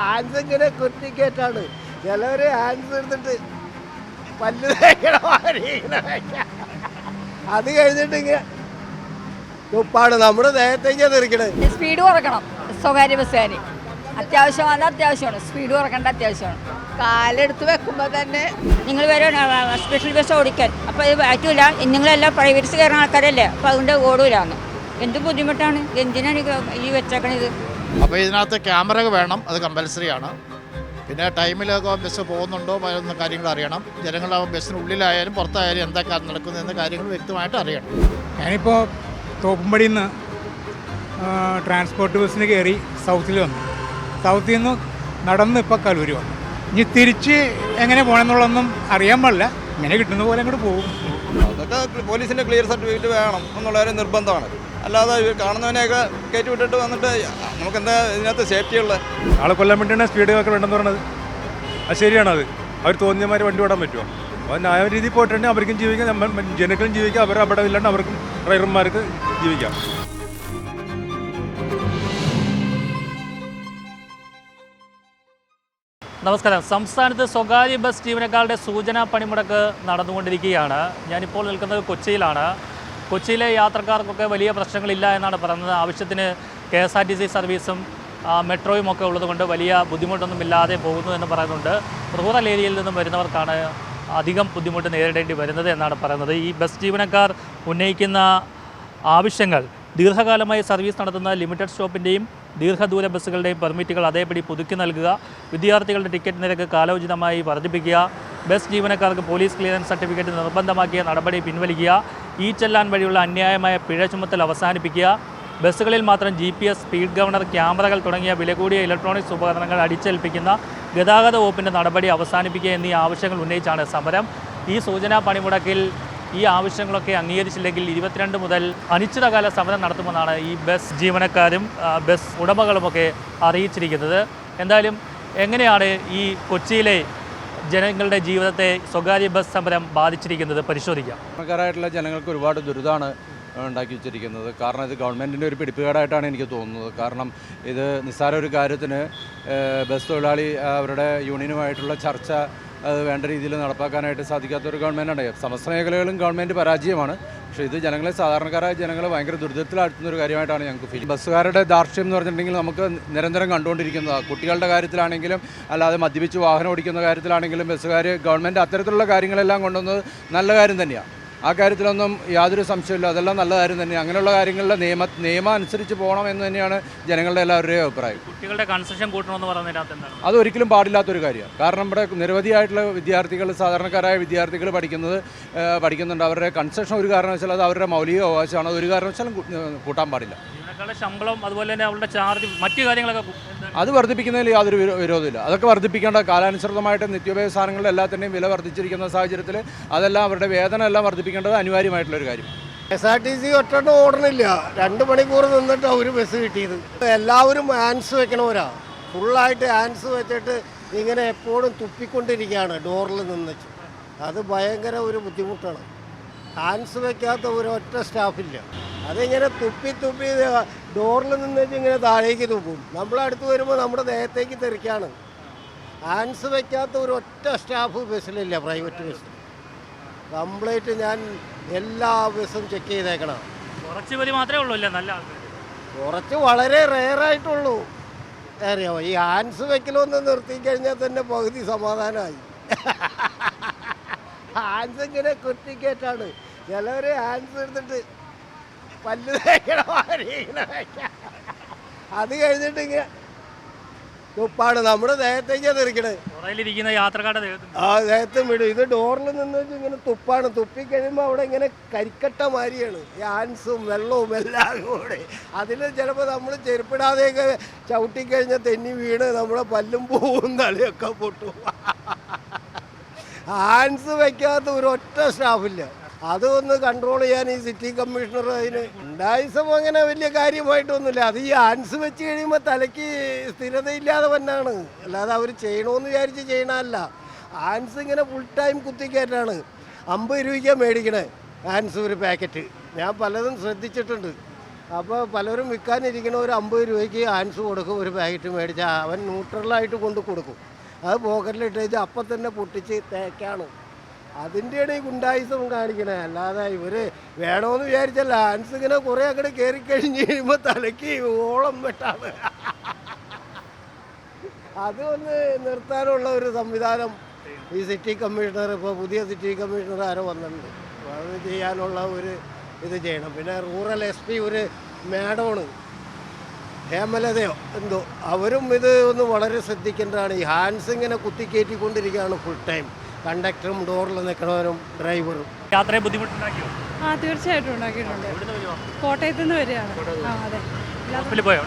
Hans ഇങ്ങനെ കുറ്റിക്കേറ്റാണ്. ചിലവര് Hans എടുത്തിട്ട് പല്ല് തേക്കണ മാതിരി ഇങ്ങനെ വെക്കാം. അത് കഴിഞ്ഞിട്ട് ഇങ്ങനെ ഉപ്പാണ് നമ്മുടെ ദേഹത്തേക്ക് തെറിക്കണത്. സ്പീഡ് കുറക്കണം സ്വകാര്യ ബസ്സുകാർ. അത്യാവശ്യമാണ്, അത്യാവശ്യമാണ്. സ്പീഡ് കുറക്കേണ്ട അത്യാവശ്യമാണ്. കാലെടുത്ത് വെക്കുമ്പോൾ തന്നെ നിങ്ങൾ വരെ സ്പെഷ്യൽ ബസ് ഓടിക്കാൻ അപ്പോൾ ഇത് പറ്റില്ല. നിങ്ങളെല്ലാം പ്രൈവറ്റ്സ് കയറുന്ന ആൾക്കാരല്ലേ, അപ്പോൾ അതുകൊണ്ട് ഓടൂലാന്ന്. എന്ത് ബുദ്ധിമുട്ടാണ്, എന്തിനാണ് ഈ വെച്ചേക്കണത്? അപ്പോൾ ഇതിനകത്ത് ക്യാമറ വേണം, അത് കമ്പൽസറി ആണ്. പിന്നെ ടൈമിലൊക്കെ ബസ് പോകുന്നുണ്ടോ എന്ന കാര്യങ്ങൾ അറിയണം. ജനങ്ങൾ ആ ബസ്സിനുള്ളിലായാലും പുറത്തായാലും എന്തൊക്കെ നടക്കുന്നതെന്ന കാര്യങ്ങൾ വ്യക്തമായിട്ട് അറിയണം. ഞാനിപ്പോൾ തോപ്പുംപടിയിൽ നിന്ന് ട്രാൻസ്പോർട്ട് ബസ്സിന് കയറി സൗത്തിൽ വന്നു. സൗത്തിൽ നിന്ന് നടന്ന് ഇപ്പോൾ കലൂര് വന്നു. ഇനി തിരിച്ച് എങ്ങനെ പോകണമെന്നുള്ളതൊന്നും അറിയാൻ പാടില്ല. ഇങ്ങനെ കിട്ടുന്ന പോലെ അങ്ങോട്ട് പോകും. അതൊക്കെ പോലീസിൻ്റെ ക്ലിയർ സർട്ടിഫിക്കറ്റ് വേണം എന്നുള്ളൊരു നിർബന്ധമാണ്. അല്ലാതെ കാണുന്നവനെയൊക്കെ കയറ്റി വിട്ടിട്ട് വന്നിട്ട് നമുക്കെന്താ ഇതിനകത്ത് സേഫ്റ്റി ഉള്ളത്? ആളെ കൊല്ലാൻ വേണ്ടിയാണ് സ്പീഡ് ഒക്കെ വേണ്ടെന്ന് പറഞ്ഞത്. അത് ശരിയാണത്. അവർ തോന്നിയമാര് വണ്ടി ഓടാൻ പറ്റുമോ? അപ്പോൾ ന്യായ രീതിയിൽ പോയിട്ടുണ്ടെങ്കിൽ അവർക്കും ജീവിക്കാം, ജനങ്ങളും ജീവിക്കാം. അവർ അവിടെ ഇല്ലാണ്ട് അവർക്കും ഡ്രൈവർമാർക്ക് ജീവിക്കാം. നമസ്കാരം. സംസ്ഥാനത്ത് സ്വകാര്യ ബസ് ജീവനക്കാരുടെ സൂചനാ പണിമുടക്ക് നടന്നുകൊണ്ടിരിക്കുകയാണ്. ഞാനിപ്പോൾ നിൽക്കുന്നത് കൊച്ചിയിലാണ്. കൊച്ചിയിലെ യാത്രക്കാർക്കൊക്കെ വലിയ പ്രശ്നങ്ങളില്ല എന്നാണ് പറയുന്നത്. ആവശ്യത്തിന് KSRTC സർവീസും മെട്രോയും ഒക്കെ ഉള്ളതുകൊണ്ട് വലിയ ബുദ്ധിമുട്ടൊന്നുമില്ലാതെ പോകുന്നു എന്ന് പറയുന്നുണ്ട്. റൂറൽ ഏരിയയിൽ നിന്നും വരുന്നവർക്കാണ് അധികം ബുദ്ധിമുട്ട് നേരിടേണ്ടി വരുന്നത് എന്നാണ് പറയുന്നത്. ഈ ബസ് ജീവനക്കാർ ഉന്നയിക്കുന്ന ആവശ്യങ്ങൾ ദീർഘകാലമായി സർവീസ് നടത്തുന്ന ലിമിറ്റഡ് സ്റ്റോപ്പിൻ്റെയും ദീർഘദൂര ബസ്സുകളുടെയും പെർമിറ്റുകൾ അതേപടി പുതുക്കി നൽകുക, വിദ്യാർത്ഥികളുടെ ടിക്കറ്റ് നിരക്ക് കാലോചിതമായി വർദ്ധിപ്പിക്കുക, ബസ് ജീവനക്കാർക്ക് പോലീസ് ക്ലിയറൻസ് സർട്ടിഫിക്കറ്റ് നിർബന്ധമാക്കിയ നടപടി പിൻവലിക്കുക, ഈ ചെല്ലാൻ വഴിയുള്ള അന്യായമായ പിഴ ചുമത്തൽ അവസാനിപ്പിക്കുക, ബസ്സുകളിൽ മാത്രം GPS, സ്പീഡ് ഗവർണർ, ക്യാമറകൾ തുടങ്ങിയ വില കൂടിയ ഇലക്ട്രോണിക്സ് ഉപകരണങ്ങൾ അടിച്ചേൽപ്പിക്കുന്ന ഗതാഗത വകുപ്പിൻ്റെ നടപടി അവസാനിപ്പിക്കുക എന്നീ ആവശ്യങ്ങൾ ഉന്നയിച്ചാണ് സമരം. ഈ സൂചനാ പണിമുടക്കിൽ ഈ ആവശ്യങ്ങളൊക്കെ അംഗീകരിച്ചില്ലെങ്കിൽ 22 മുതൽ അനിശ്ചിതകാല സമരം നടത്തുമെന്നാണ് ഈ ബസ് ജീവനക്കാരും ബസ് ഉടമകളുമൊക്കെ അറിയിച്ചിരിക്കുന്നത്. എന്തായാലും എങ്ങനെയാണ് ഈ കൊച്ചിയിലെ ജനങ്ങളുടെ ജീവിതത്തെ സ്വകാര്യ ബസ് സമരം ബാധിച്ചിരിക്കുന്നത് പരിശോധിക്കാം. ായിട്ടുള്ള ജനങ്ങൾക്ക് ഒരുപാട് ദുരിതമാണ് ഉണ്ടാക്കി വെച്ചിരിക്കുന്നത്. കാരണം ഇത് ഗവൺമെൻറ്റിൻ്റെ ഒരു പിടിപ്പുകേടായിട്ടാണ് എനിക്ക് തോന്നുന്നത്. കാരണം ഇത് നിസ്സാര ഒരു കാര്യത്തിന് ബസ് തൊഴിലാളി അവരുടെ യൂണിയനുമായിട്ടുള്ള ചർച്ച അത് വേണ്ട രീതിയിൽ നടപ്പാക്കാനായിട്ട് സാധിക്കാത്തൊരു ഗവൺമെൻറ്റാണ്. സമസ്ത മേഖലകളും ഗവൺമെൻറ് പരാജയമാണ്. പക്ഷേ ഇത് ജനങ്ങളെ, സാധാരണക്കാരായ ജനങ്ങളെ ഭയങ്കര ദുരിതത്തിലാഴ്ത്തുന്ന ഒരു കാര്യമായിട്ടാണ് ഞങ്ങൾക്ക് ഫീൽ. ബസ്സുകാരുടെ ധാർഷ്ട്യം എന്ന് പറഞ്ഞിട്ടുണ്ടെങ്കിൽ നമുക്ക് നിരന്തരം കണ്ടുകൊണ്ടിരിക്കുന്നതാണ്. കുട്ടികളുടെ കാര്യത്തിലാണെങ്കിലും അല്ലാതെ മദ്യപിച്ച് വാഹനം ഓടിക്കുന്ന കാര്യത്തിലാണെങ്കിലും ബസ്സുകാർ ഗവൺമെൻറ് അത്തരത്തിലുള്ള കാര്യങ്ങളെല്ലാം കൊണ്ടുവന്നത് നല്ല കാര്യം തന്നെയാണ്. ആ കാര്യത്തിലൊന്നും യാതൊരു സംശയമില്ല. അതെല്ലാം നല്ല കാര്യം തന്നെയാണ്. അങ്ങനെയുള്ള കാര്യങ്ങളിലെ നിയമം അനുസരിച്ച് പോകണം എന്ന് തന്നെയാണ് ജനങ്ങളുടെ എല്ലാവരുടെയും അഭിപ്രായം. കുട്ടികളുടെ കൺസെഷൻ കൂട്ടണമെന്ന് പറയുന്നതിനകത്ത് എന്താണ്? അതൊരിക്കലും പാടില്ലാത്തൊരു കാര്യമാണ്. കാരണം ഇവിടെ നിരവധിയായിട്ടുള്ള വിദ്യാർത്ഥികൾ, സാധാരണക്കാരായ വിദ്യാർത്ഥികൾ പഠിക്കുന്നുണ്ട്. അവരുടെ കൺസെഷൻ ഒരു കാരണവശാലും അത് അവരുടെ മൗലിക അവകാശമാണ്. അത് ഒരു കാരണവശാലും കൂട്ടാൻ പാടില്ല. ശമ്പളം അതുപോലെ തന്നെ അവരുടെ ചാർജ്, മറ്റു കാര്യങ്ങളൊക്കെ അത് വർദ്ധിപ്പിക്കുന്നതിൽ യാതൊരു വിരോധമില്ല. അതൊക്കെ വർദ്ധിപ്പിക്കേണ്ട. കാലാനുസൃതമായിട്ട് നിത്യോപയോഗ സാധനങ്ങളുടെ എല്ലാത്തിൻ്റെയും വില വർദ്ധിച്ചിരിക്കുന്ന സാഹചര്യത്തിൽ അതെല്ലാം അവരുടെ വേതനം എല്ലാം വർദ്ധിപ്പിക്കേണ്ടത് അനിവാര്യമായിട്ടുള്ളൊരു കാര്യം. KSRTC ഒറ്റ ഓടണില്ല. 2 മണിക്കൂർ നിന്നിട്ട് ഒരു ബസ് കിട്ടിയത്. എല്ലാവരും ഹാൻഡ്സ് വെക്കണവരാ. ഫുള്ളായിട്ട് ഹാൻഡ്സ് വെച്ചിട്ട് ഇങ്ങനെ എപ്പോഴും തുപ്പിക്കൊണ്ടിരിക്കുകയാണ് ഡോറിൽ നിന്ന്. അത് ഭയങ്കര ഒരു ബുദ്ധിമുട്ടാണ്. ഹാൻഡ്സ് വെക്കാത്ത ഒരൊറ്റ സ്റ്റാഫില്ല. അതിങ്ങനെ തുപ്പി ഡോറിൽ നിന്നിട്ട് ഇങ്ങനെ താഴേക്ക് തുപ്പും. നമ്മളടുത്ത് വരുമ്പോൾ നമ്മുടെ ദേഹത്തേക്ക് തെറിക്കാണ്. ഹാൻഡ്സ് വെക്കാത്ത ഒരൊറ്റ സ്റ്റാഫ് ബസ്സിലില്ല, പ്രൈവറ്റ് ബസ്സിൽ. കംപ്ലീറ്റ് ഞാൻ എല്ലാ ബസ്സും ചെക്ക് ചെയ്തേക്കണം. കുറച്ച് പേര് മാത്രമേ ഉള്ളൂ അല്ലേ നല്ല ആൾക്കാർ? കുറച്ച് വളരെ റെയറായിട്ടുള്ളൂ. അറിയാമോ, ഈ ഹാൻഡ്സ് വെക്കലൊന്ന് നിർത്തിക്കഴിഞ്ഞാൽ തന്നെ പകുതി സമാധാനമായി. ഹാൻഡ്സ് ഇങ്ങനെ കുറ്റിക്കേറ്റാണ്. ചിലവർ ഹാൻഡ്സ് എടുത്തിട്ട് പല്ല് തേക്കണ മാതിരി ഇങ്ങനെ വെക്കാം. അത് കഴിഞ്ഞിട്ട് ഇങ്ങനെ ഉപ്പാണ് നമ്മുടെ ദേഹത്തേക്ക് തെറിക്കണത്. ആ ദേഹത്തും വിടും. ഇത് ഡോറിൽ നിന്ന് ഇങ്ങനെ തുപ്പാണ്. തുപ്പിക്കഴിയുമ്പോൾ അവിടെ ഇങ്ങനെ കരിക്കട്ട മാതിരിയാണ്. ഈ ഹാൻഡ്സും വെള്ളവും എല്ലാം കൂടെ. അതിൽ ചിലപ്പോൾ നമ്മൾ ചെരുപ്പിടാതെയൊക്കെ ചവിട്ടിക്കഴിഞ്ഞാൽ തെന്നി വീണ് നമ്മുടെ പല്ലും പൂവും തലയൊക്കെ പൊട്ടും. ഹാൻഡ്സ് വയ്ക്കാത്ത ഒരൊറ്റ സ്റ്റാഫില്ല. അതൊന്ന് കൺട്രോൾ ചെയ്യാൻ ഈ സിറ്റി കമ്മീഷണർ അതിന് ഉണ്ടായിസം അങ്ങനെ വലിയ കാര്യമായിട്ടൊന്നുമില്ല. അത് ഈ ഹാൻഡ്സ് വെച്ച് കഴിയുമ്പോൾ തലയ്ക്ക് സ്ഥിരതയില്ലാതെ തന്നെയാണ്. അല്ലാതെ അവർ ചെയ്യണമെന്ന് വിചാരിച്ച് ചെയ്യണമല്ല. ഹാൻഡ്സ് ഇങ്ങനെ ഫുൾ ടൈം കുത്തിക്കയറ്റാണ്. 50 രൂപയ്ക്കാണ് മേടിക്കണേ ഹാൻഡ്സ് ഒരു പാക്കറ്റ്. ഞാൻ പലതും ശ്രദ്ധിച്ചിട്ടുണ്ട്. അപ്പോൾ പലരും വിൽക്കാനിരിക്കണ ഒരു 50 രൂപയ്ക്ക് ഹാൻസ് കൊടുക്കും, ഒരു പാക്കറ്റ് മേടിച്ചാൽ അവൻ ന്യൂട്രലായിട്ട് കൊണ്ട് കൊടുക്കും. അത് പോക്കറ്റിലിട്ടേച്ച് അപ്പം തന്നെ പൊട്ടിച്ച് തേക്കാണ്. അതിൻ്റെയാണ് ഈ ഗുണ്ടായുസം കാണിക്കണേ. അല്ലാതെ ഇവർ വേണമെന്ന് വിചാരിച്ചല്ല. ഹാൻസ് ഇങ്ങനെ കുറേ അങ്ങോട്ട് കയറിക്കഴിഞ്ഞ് കഴിയുമ്പോൾ തലയ്ക്ക് ഓളം വെട്ടാണ്. അതൊന്ന് നിർത്താനുള്ള ഒരു സംവിധാനം ഈ സിറ്റി കമ്മീഷണർ, ഇപ്പോൾ പുതിയ സിറ്റി കമ്മീഷണർ ആരോ വന്നിട്ടുണ്ട്, അത് ചെയ്യാനുള്ള ഒരു ഇത് ചെയ്യണം. പിന്നെ റൂറൽ SP ഒരു മാഡമാണ്, ഹേമലതയോ എന്തോ, അവരും ഇത് ഒന്ന് വളരെ ശ്രദ്ധിക്കേണ്ടതാണ്. ഈ ഹാൻഡ്സ് ഇങ്ങനെ കുത്തിക്കയറ്റിക്കൊണ്ടിരിക്കുകയാണ് ഫുൾ ടൈം, കണ്ടക്ടറും ഡോറിൽ നിൽക്കണവരും ഡ്രൈവറും. യാത്രയെ ബുദ്ധിമുട്ടുണ്ടാക്കിയോ? തീർച്ചയായിട്ടും ഉണ്ടാക്കിയിട്ടുണ്ട്. എവിടുന്ന് വരുവാ? കോട്ടയത്ത് നിന്ന് വരികയാണ്. അതെ. ഹോസ്പിറ്റലിൽ പോയോ?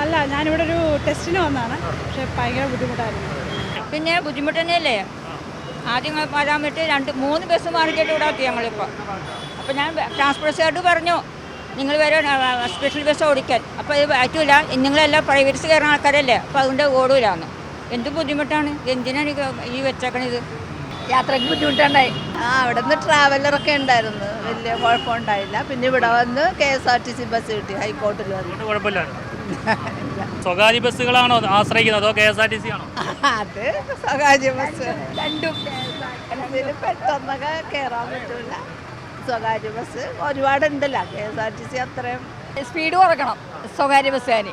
അല്ല, ഞാനിവിടെ ഒരു ടെസ്റ്റിന് വന്നതാണ്. പക്ഷെ ഭയങ്കര ബുദ്ധിമുട്ടായിരുന്നു. പിന്നെ ബുദ്ധിമുട്ട് തന്നെയല്ലേ. ആദ്യം വരാൻ പറ്റി 2-3 ബസ് മാറിയിട്ട് ഇവിടെ എത്തി ഞങ്ങളിപ്പോൾ. അപ്പോൾ ഞാൻ ട്രാൻസ്പോർട്ടുകാരോട് പറഞ്ഞു, നിങ്ങൾ വരെ സ്പെഷ്യൽ ബസ് ഓടിക്കാൻ. അപ്പോൾ ഇത് പറ്റില്ല, നിങ്ങളെല്ലാം പ്രൈവറ്റ്സ് കയറുന്ന ആൾക്കാരല്ലേ, അപ്പോൾ അതുകൊണ്ട് ഓടൂലാന്ന്. എന്ത് ബുദ്ധിമുട്ടാണ്, എന്തിനാണ് ഈ വെച്ചേക്കണിത്? യാത്രയ്ക്ക് ബുദ്ധിമുട്ടുണ്ടായി. അവിടെ നിന്ന് ട്രാവലറൊക്കെ ഉണ്ടായിരുന്നു, വലിയ കുഴപ്പമുണ്ടായില്ല. പിന്നെ ഇവിടെ വന്ന് KSRTC ബസ് കിട്ടി, ഹൈക്കോർട്ടിൽ വന്നു. കുഴപ്പമില്ല. സ്വകാര്യ ബസ്സുകളാണോ ആശ്രയിക്കുന്നത് അതോ KSRTC ആണോ? അത് സ്വകാര്യ ബസ് രണ്ടും. അതിൽ പെട്ടെന്നൊക്കെ കയറാൻ പറ്റില്ല. സ്വകാര്യ ബസ് ഒരുപാടുണ്ടല്ലോ, KSRTC അത്രയും. സ്പീഡ് കുറക്കണം സ്വകാര്യ ബസ്സുകാർ.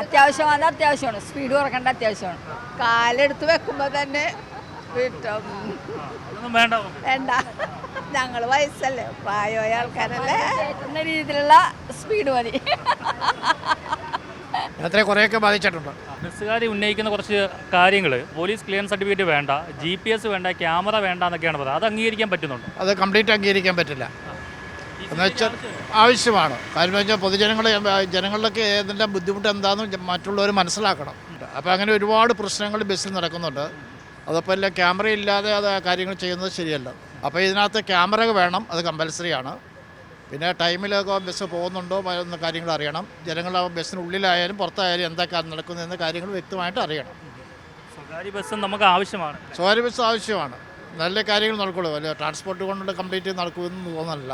അത്യാവശ്യമാണ്, അത്യാവശ്യമാണ്. സ്പീഡ് കുറക്കേണ്ട അത്യാവശ്യമാണ്. കാലെടുത്ത് വെക്കുമ്പോൾ തന്നെ വിട്ടും. അതൊന്നും വേണ്ട. വേണ്ട, ഞങ്ങൾ വയസ്സല്ലേ, പ്രായമായ ആൾക്കാരല്ലേ, എന്ന രീതിയിലുള്ള സ്പീഡ് മതി. യാത്രയെ കുറേയൊക്കെ ബാധിച്ചിട്ടുണ്ട്. ബസ്സുകാർ ഉന്നയിക്കുന്ന കുറച്ച് കാര്യങ്ങൾ, പോലീസ് ക്ലിയറൻസ് സർട്ടിഫിക്കറ്റ് വേണ്ട, GPS വേണ്ട, ക്യാമറ വേണ്ട എന്നൊക്കെയാണ് പറയുന്നത്. അത് അംഗീകരിക്കാൻ പറ്റുന്നുണ്ടോ? അത് കംപ്ലീറ്റ് അംഗീകരിക്കാൻ പറ്റില്ല. എന്ന് വെച്ചാൽ ആവശ്യമാണ്. കാര്യം വെച്ചാൽ ജനങ്ങളിലൊക്കെ ഇതിൻ്റെ ബുദ്ധിമുട്ട് എന്താണെന്ന് മറ്റുള്ളവർ മനസ്സിലാക്കണം. അപ്പോൾ അങ്ങനെ ഒരുപാട് പ്രശ്നങ്ങൾ ബസ്സിൽ നടക്കുന്നുണ്ട്. അതപ്പോൾ എല്ലാം ക്യാമറ ഇല്ലാതെ അത് കാര്യങ്ങൾ ചെയ്യുന്നത് ശരിയല്ല. അപ്പോൾ ഇതിനകത്ത് ക്യാമറ വേണം, അത് കമ്പൽസറിയാണ്. പിന്നെ ടൈമിലൊക്കെ ബസ് പോകുന്നുണ്ടോ എന്ന കാര്യങ്ങൾ അറിയണം. ജനങ്ങൾ ആ ബസ്സിനുള്ളിലായാലും പുറത്തായാലും എന്തൊക്കെയാണ് നടക്കുന്നതെന്ന കാര്യങ്ങൾ വ്യക്തമായിട്ട് അറിയണം. സ്വകാര്യ ബസ്സും നമുക്ക് ആവശ്യമാണ്. സ്വകാര്യ ബസ് ആവശ്യമാണ്, നല്ല കാര്യങ്ങൾ നടക്കുള്ളൂ. അല്ല ട്രാൻസ്പോർട്ട് കൊണ്ട് കംപ്ലീറ്റ് നടക്കുമെന്ന് തോന്നുന്നില്ല.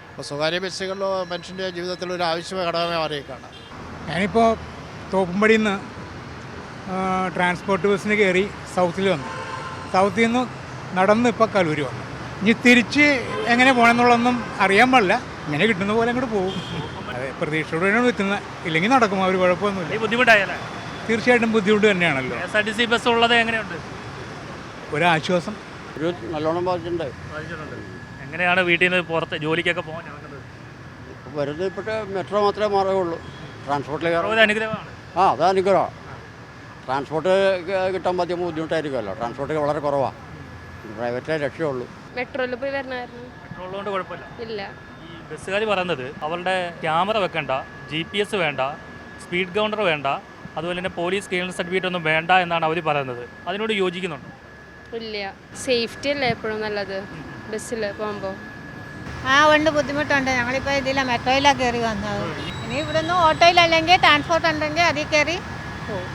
അപ്പോൾ സ്വകാര്യ ബസ്സുകളിലോ മനുഷ്യൻ്റെ ജീവിതത്തിൽ ഒരു ആവശ്യമായ ഘടകമായി മാറിയേക്കാണ്. ഞാനിപ്പോൾ തോപ്പുംപടിയിൽ നിന്ന് ട്രാൻസ്പോർട്ട് ബസ്സിന് കയറി സൗത്തിൽ വന്നു. സൗത്തിൽ നിന്ന് നടന്ന് ഇപ്പോൾ കലൂര് വന്നു. ഇനി തിരിച്ച് എങ്ങനെ പോകണമെന്നുള്ളതൊന്നും അറിയാൻ പാടില്ല. ഇങ്ങനെ കിട്ടുന്ന പോലെ അങ്ങോട്ട് പോകും. അതെ, പ്രതീക്ഷയോടെയാണ് നിൽക്കുന്നത്. ഇല്ലെങ്കിൽ നടക്കും, അവർ കുഴപ്പമൊന്നുമില്ല. ബുദ്ധിമുട്ടായാലേ? തീർച്ചയായിട്ടും ബുദ്ധിമുട്ട് തന്നെയാണല്ലോ. KSRTC ബസ് ഉള്ളത് എങ്ങനെയുണ്ട്? ഒരാശ്വാസം. ഒരു നല്ലോണം ബാധിച്ചിട്ടുണ്ട്. എങ്ങനെയാണ് വീട്ടിൽ നിന്ന് പുറത്ത് ജോലിക്കൊക്കെ പോകാൻ നടക്കുന്നത്? വരുന്നത് ഇപ്പോഴത്തെ മെട്രോ മാത്രമേ മാറുകയുള്ളൂ. ട്രാൻസ്പോർട്ടിലേക്ക് അനുഗ്രഹമാണ്. അത് അനുഗ്രഹമാണ്. ട്രാൻസ്പോർട്ട് കിട്ടാൻ പറ്റിയ ബുദ്ധിമുട്ടായിരിക്കുമല്ലോ. ട്രാൻസ്പോർട്ട് വളരെ കുറവാണ്, പ്രൈവറ്റിലെ രക്ഷയുള്ളൂ. മെട്രോയിൽ പോയി വരണമായിരുന്നു. പെട്രോൾ കൊണ്ട് കുഴപ്പമില്ല. ഇല്ല. ഈ ബസ്സുകാർ പറയുന്നത് അവരുടെ ക്യാമറ വെക്കണ്ട, GPS വേണ്ട, സ്പീഡ് കൗണ്ടർ വേണ്ട, അതുപോലെ തന്നെ പോലീസ് ക്ലിയറൻസ് സർട്ടിഫിക്കറ്റ് ഒന്നും വേണ്ട എന്നാണ് അവർ പറയുന്നത്. അതിനോട് യോജിക്കുന്നുണ്ട്? ഇല്ല. സേഫ്റ്റി അല്ലേ എപ്പോഴും നല്ലത് ബസ്സിൽ പോകുമ്പോൾ. ഉണ്ട്, ബുദ്ധിമുട്ടുണ്ട്. ഞങ്ങളിപ്പോൾ ഇതില്ല, മെട്രോയിലാണ് കയറി വന്നത്. ഇനി ഇവിടെ നിന്ന് ഓട്ടോയിലല്ലെങ്കിൽ ട്രാൻസ്പോർട്ട് ഉണ്ടെങ്കിൽ അതിൽ കയറി പോകും.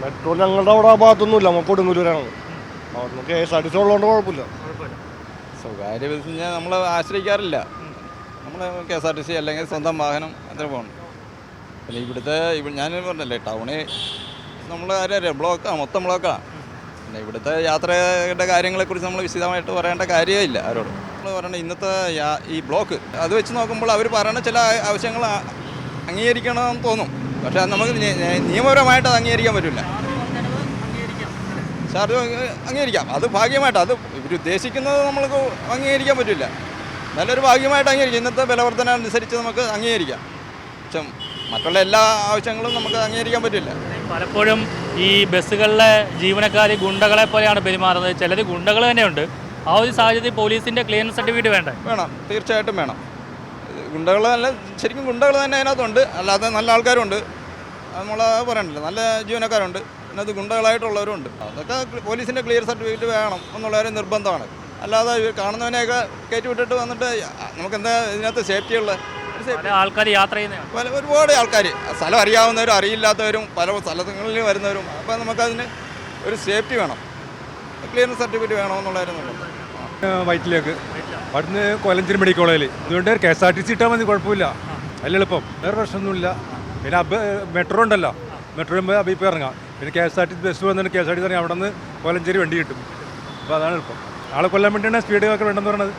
മെട്രോ ഞങ്ങളുടെ അവിടെ ആ ഭാഗത്തൊന്നുമില്ല, നമുക്ക് കൊടുങ്ങല്ലൂരാണ്. അവിടെ KSRTC ഉള്ളതുകൊണ്ട് കുഴപ്പമില്ല. സ്വകാര്യ ബസ്സിനെ നമ്മൾ ആശ്രയിക്കാറില്ല. നമ്മൾ KSRTC അല്ലെങ്കിൽ സ്വന്തം വാഹനം അതിന് പോകണം. പിന്നെ ഇവിടുത്തെ ഞാൻ പറഞ്ഞല്ലേ, ടൗണിൽ നമ്മൾ അറിയാം ബ്ലോക്കാണ്, മൊത്തം ബ്ലോക്കാണ്. പിന്നെ ഇവിടുത്തെ യാത്രയുടെ കാര്യങ്ങളെക്കുറിച്ച് നമ്മൾ വിശദമായിട്ട് പറയേണ്ട കാര്യമില്ല ആരോടും. നമ്മൾ പറയണ ഇന്നത്തെ ഈ ബ്ലോക്ക് അത് വെച്ച് നോക്കുമ്പോൾ അവർ പറയുന്ന ചില ആവശ്യങ്ങൾ അംഗീകരിക്കണമെന്ന് തോന്നും. പക്ഷേ അത് നമുക്ക് നിയമപരമായിട്ട് അത് അംഗീകരിക്കാൻ പറ്റില്ല. ചാർജ് അംഗീകരിക്കാം, അത് ഭാഗ്യമായിട്ട്, അത് ഇവരുദ്ദേശിക്കുന്നത് നമ്മൾക്ക് അംഗീകരിക്കാൻ പറ്റില്ല. നല്ലൊരു ഭാഗ്യമായിട്ട് അംഗീകരിക്കാം. ഇന്നത്തെ വിലവർധന അനുസരിച്ച് നമുക്ക് അംഗീകരിക്കാം. പക്ഷെ മറ്റുള്ള എല്ലാ ആവശ്യങ്ങളും നമുക്ക് അംഗീകരിക്കാൻ പറ്റില്ല. പലപ്പോഴും ഈ ബസ്സുകളിലെ ജീവനക്കാർ ഗുണ്ടകളെ പോലെയാണ് പെരുമാറുന്നത്. ചിലർ ഗുണ്ടകൾ തന്നെയുണ്ട്. ആ ഒരു സാഹചര്യത്തിൽ പോലീസിൻ്റെ ക്ലിയറൻസ് സർട്ടിഫിക്കറ്റ് വേണ്ടേ? വേണം, തീർച്ചയായിട്ടും വേണം. ഗുണ്ടകൾ നല്ല, ശരിക്കും ഗുണ്ടകൾ തന്നെ അതിനകത്തുണ്ട്, അല്ലാതെ നല്ല ആൾക്കാരുണ്ട്. നമ്മൾ പറയണില്ല, നല്ല ജീവനക്കാരുണ്ട്, അതിനകത്ത് ഗുണ്ടകളായിട്ടുള്ളവരുണ്ട്. അതൊക്കെ പോലീസിൻ്റെ ക്ലിയർ സർട്ടിഫിക്കറ്റ് വേണം എന്നുള്ളൊരു നിർബന്ധമാണ്. അല്ലാതെ കാണുന്നവനെയൊക്കെ കയറ്റി വിട്ടിട്ട് വന്നിട്ട് നമുക്കെന്താ ഇതിനകത്ത് സേഫ്റ്റിയുള്ള ആൾക്കാർ യാത്ര ചെയ്യുന്ന ഒരുപാട് ആൾക്കാർ, സ്ഥലം അറിയാവുന്നവരും അറിയില്ലാത്തവരും പല സ്ഥലങ്ങളിൽ വരുന്നവരും. അപ്പോൾ നമുക്കതിന് ഒരു സേഫ്റ്റി വേണം, ക്ലിയറൻസ് സർട്ടിഫിക്കറ്റ് വേണമെന്നുള്ളതായിരുന്നു. വയറ്റിലേക്ക് അവിടുന്ന് കൊല്ലഞ്ചേരി മെഡിക്കൽ കോളേജിൽ അതുകൊണ്ട് KSRTC ഇട്ടാൽ മതി, കുഴപ്പമില്ല. അതിൽ എളുപ്പം വേറെ പ്രശ്നമൊന്നുമില്ല. പിന്നെ മെട്രോ ഉണ്ടല്ലോ, മെട്രോ ഇപ്പോൾ ഇറങ്ങാം. പിന്നെ KSRTC ബസ് വന്നിട്ട് KSRTC ഇറങ്ങി അവിടെ നിന്ന് കോലഞ്ചേരി വണ്ടി കിട്ടും. അപ്പോൾ അതാണ് എളുപ്പം. ആളെ കൊല്ലാൻ വേണ്ടിയാണ് സ്പീഡ് ഒക്കെ വേണ്ടെന്ന് പറയുന്നത്.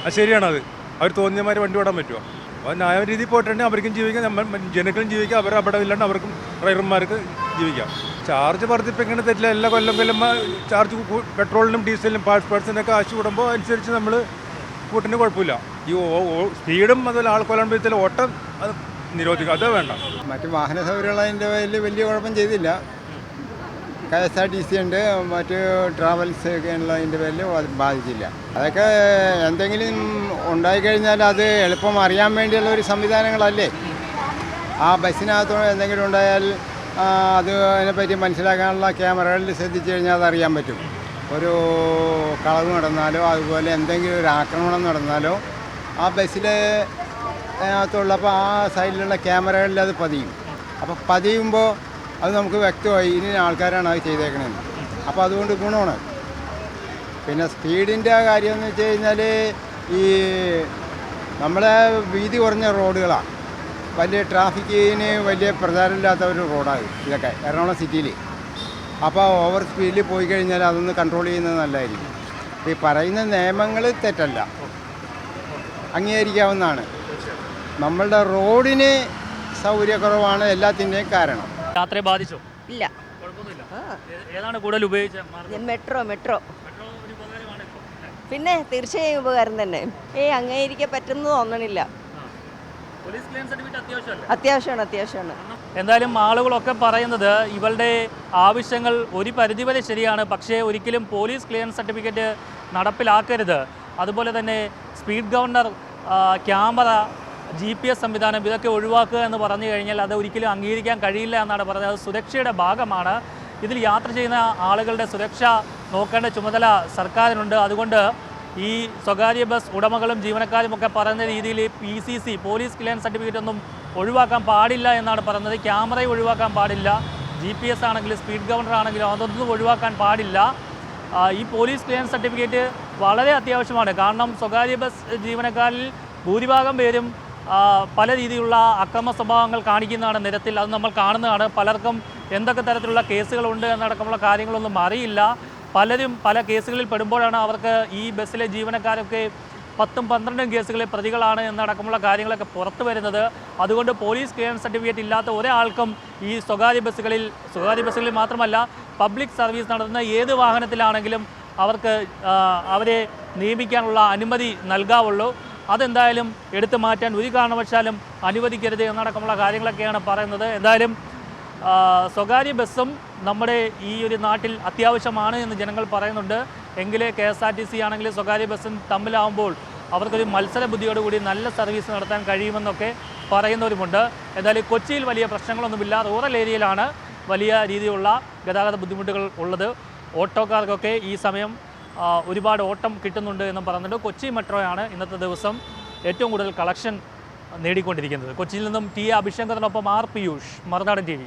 അത് ശരിയാണത്. അവർ തോന്നിയമാതിരി വണ്ടി ഓടാൻ പറ്റുമോ? അപ്പോൾ ന്യായ രീതിയിൽ പോയിട്ടുണ്ടെങ്കിൽ അവർക്കും ജീവിക്കാം, ജനങ്ങളും ജീവിക്കാം, അവർ അവിടെ ഇല്ലാണ്ട് അവർക്കും ഡ്രൈവർമാർക്ക് ജീവിക്കാം. ചാർജ് വർദ്ധിപ്പിക്കേണ്ട തെറ്റില്ല. എല്ലാ കൊല്ലം ചാർജ് പെട്രോളിനും ഡീസലിനും പാഴ്സിനൊക്കെ ആശു കൂടുമ്പോൾ അനുസരിച്ച് നമ്മൾ കൂട്ടിന് കുഴപ്പമില്ല. ഈ സ്പീഡും അതുപോലെ ആൾക്കൊല്ലാൻ ഓട്ടം അത് നിരോധിക്കുക, അത് വേണ്ട. മറ്റ് വാഹന സൗകര്യമുള്ളതിൻ്റെ വലിയ കുഴപ്പം ചെയ്തില്ല. KSRTC ഉണ്ട്, മറ്റ് ട്രാവൽസ് ഒക്കെ ഉള്ളതിൻ്റെ പേരിൽ ബാധിച്ചില്ല. അതൊക്കെ എന്തെങ്കിലും ഉണ്ടായിക്കഴിഞ്ഞാൽ അത് എളുപ്പം അറിയാൻ വേണ്ടിയുള്ള ഒരു സംവിധാനങ്ങളല്ലേ. ആ ബസ്സിനകത്ത് എന്തെങ്കിലും ഉണ്ടായാൽ അത് അതിനെപ്പറ്റി മനസ്സിലാക്കാനുള്ള ക്യാമറകളിൽ ശ്രദ്ധിച്ചു കഴിഞ്ഞാൽ അതറിയാൻ പറ്റും. ഒരു കളവ് നടന്നാലോ അതുപോലെ എന്തെങ്കിലും ഒരു ആക്രമണം നടന്നാലോ ആ ബസ്സിലെ അകത്തുള്ളപ്പോൾ ആ സൈഡിലുള്ള ക്യാമറകളിൽ അത് പതിയും. അപ്പോൾ പതിയുമ്പോൾ അത് നമുക്ക് വ്യക്തമായി ഇനി ആൾക്കാരാണ് അത് ചെയ്തേക്കണേന്ന്. അപ്പോൾ അതുകൊണ്ട് ഗുണമാണ്. പിന്നെ സ്പീഡിൻ്റെ കാര്യം എന്ന് വെച്ച് കഴിഞ്ഞാൽ ഈ നമ്മളെ വീതി കുറഞ്ഞ റോഡുകളാണ്, വലിയ ട്രാഫിക്കിന് വലിയ പ്രചാരമില്ലാത്ത ഒരു റോഡാണ് ഇതൊക്കെ എറണാകുളം സിറ്റിയിൽ. അപ്പോൾ ഓവർ സ്പീഡിൽ പോയി കഴിഞ്ഞാൽ അതൊന്ന് കൺട്രോൾ ചെയ്യുന്നത് നല്ലതായിരിക്കും. ഈ പറയുന്ന നിയമങ്ങൾ തെറ്റല്ല, അംഗീകരിക്കാവുന്നതാണ്. നമ്മളുടെ റോഡിന് സൗകര്യക്കുറവാണ് എല്ലാത്തിൻ്റെയും കാരണം. യാത്രയെ ബാധിച്ചോ? ഇല്ല. ഏതാണ് കൂടുതൽ ഉപയോഗിച്ചത്? മെട്രോ പിന്നെ തീർച്ചയായും ഉപകാരം തന്നെ. അംഗീകരിക്കാൻ പറ്റുമെന്ന് തോന്നണില്ല. അത്യാവശ്യമാണ്. എന്തായാലും ആളുകളൊക്കെ പറയുന്നത് ഇവളുടെ ആവശ്യങ്ങൾ ഒരു പരിധിവരെ ശരിയാണ്, പക്ഷേ ഒരിക്കലും പോലീസ് ക്ലിയറൻസ് സർട്ടിഫിക്കറ്റ് നടപ്പിലാക്കരുത്. അതുപോലെ തന്നെ സ്പീഡ് ഗവർണർ, ക്യാമറ, GPS സംവിധാനം ഇതൊക്കെ ഒഴിവാക്കുക എന്ന് പറഞ്ഞു കഴിഞ്ഞാൽ അത് ഒരിക്കലും അംഗീകരിക്കാൻ കഴിയില്ല എന്നാണ് പറഞ്ഞത്. അത് സുരക്ഷയുടെ ഭാഗമാണ്. ഇതിൽ യാത്ര ചെയ്യുന്ന ആളുകളുടെ സുരക്ഷ നോക്കേണ്ട ചുമതല സർക്കാരിനുണ്ട്. അതുകൊണ്ട് ഈ സ്വകാര്യ ബസ് ഉടമകളും ജീവനക്കാരും ഒക്കെ പറയുന്ന രീതിയിൽ PCC പോലീസ് ക്ലിയറൻസ് സർട്ടിഫിക്കറ്റ് ഒന്നും ഒഴിവാക്കാൻ പാടില്ല എന്നാണ് പറയുന്നത്. ക്യാമറയും ഒഴിവാക്കാൻ പാടില്ല, GPS ആണെങ്കിലും സ്പീഡ് ഗവർണർ ആണെങ്കിലും അതൊന്നും ഒഴിവാക്കാൻ പാടില്ല. ഈ പോലീസ് ക്ലിയറൻസ് സർട്ടിഫിക്കറ്റ് വളരെ അത്യാവശ്യമാണ്. കാരണം സ്വകാര്യ ബസ് ജീവനക്കാരിൽ ഭൂരിഭാഗം പേരും പല രീതിയിലുള്ള അക്രമ സ്വഭാവങ്ങൾ കാണിക്കുന്നതാണ് നിരത്തിൽ. അത് നമ്മൾ കാണുന്നതാണ്. പലർക്കും എന്തൊക്കെ തരത്തിലുള്ള കേസുകളുണ്ട് എന്നടക്കമുള്ള കാര്യങ്ങളൊന്നും അറിയില്ല. പലരും പല കേസുകളിൽ പെടുമ്പോഴാണ് അവർക്ക് ഈ ബസ്സിലെ ജീവനക്കാരൊക്കെ 10-12 കേസുകളിൽ പ്രതികളാണ് എന്നടക്കമുള്ള കാര്യങ്ങളൊക്കെ പുറത്തു വരുന്നത്. അതുകൊണ്ട് പോലീസ് ക്ലിയറൻസ് സർട്ടിഫിക്കറ്റ് ഇല്ലാത്ത ഒരാൾക്കും ഈ സ്വകാര്യ ബസ്സുകളിൽ മാത്രമല്ല പബ്ലിക് സർവീസ് നടത്തുന്ന ഏത് വാഹനത്തിലാണെങ്കിലും അവരെ നിയമിക്കാനുള്ള അനുമതി നൽകാവുള്ളൂ. അതെന്തായാലും എടുത്തു മാറ്റാൻ ഒരു കാരണവശാലും അനുവദിക്കരുത് എന്നടക്കമുള്ള കാര്യങ്ങളൊക്കെയാണ് പറയുന്നത്. എന്തായാലും സ്വകാര്യ ബസ്സും നമ്മുടെ ഈ ഒരു നാട്ടിൽ അത്യാവശ്യമാണ് എന്ന് ജനങ്ങൾ പറയുന്നുണ്ട്. എങ്കിലേ KSRTC ആണെങ്കിലും സ്വകാര്യ ബസ്സും തമ്മിലാവുമ്പോൾ അവർക്കൊരു മത്സര ബുദ്ധിയോടുകൂടി നല്ല സർവീസ് നടത്താൻ കഴിയുമെന്നൊക്കെ പറയുന്നവരുമുണ്ട്. എന്തായാലും കൊച്ചിയിൽ വലിയ പ്രശ്നങ്ങളൊന്നുമില്ല. റൂറൽ ഏരിയയിലാണ് വലിയ രീതിയിലുള്ള ഗതാഗത ബുദ്ധിമുട്ടുകൾ ഉള്ളത്. ഓട്ടോക്കാർക്കൊക്കെ ഈ സമയം ഒരുപാട് ഓട്ടം കിട്ടുന്നുണ്ട് എന്നും പറയുന്നുണ്ട്. കൊച്ചി മെട്രോയാണ് ഇന്നത്തെ ദിവസം ഏറ്റവും കൂടുതൽ കളക്ഷൻ നേടിക്കൊണ്ടിരിക്കുന്നത്. കൊച്ചിയിൽ നിന്നും T. അഭിഷേകത്തിനൊപ്പം R. പിയൂഷ്, മറുനാടൻ TV.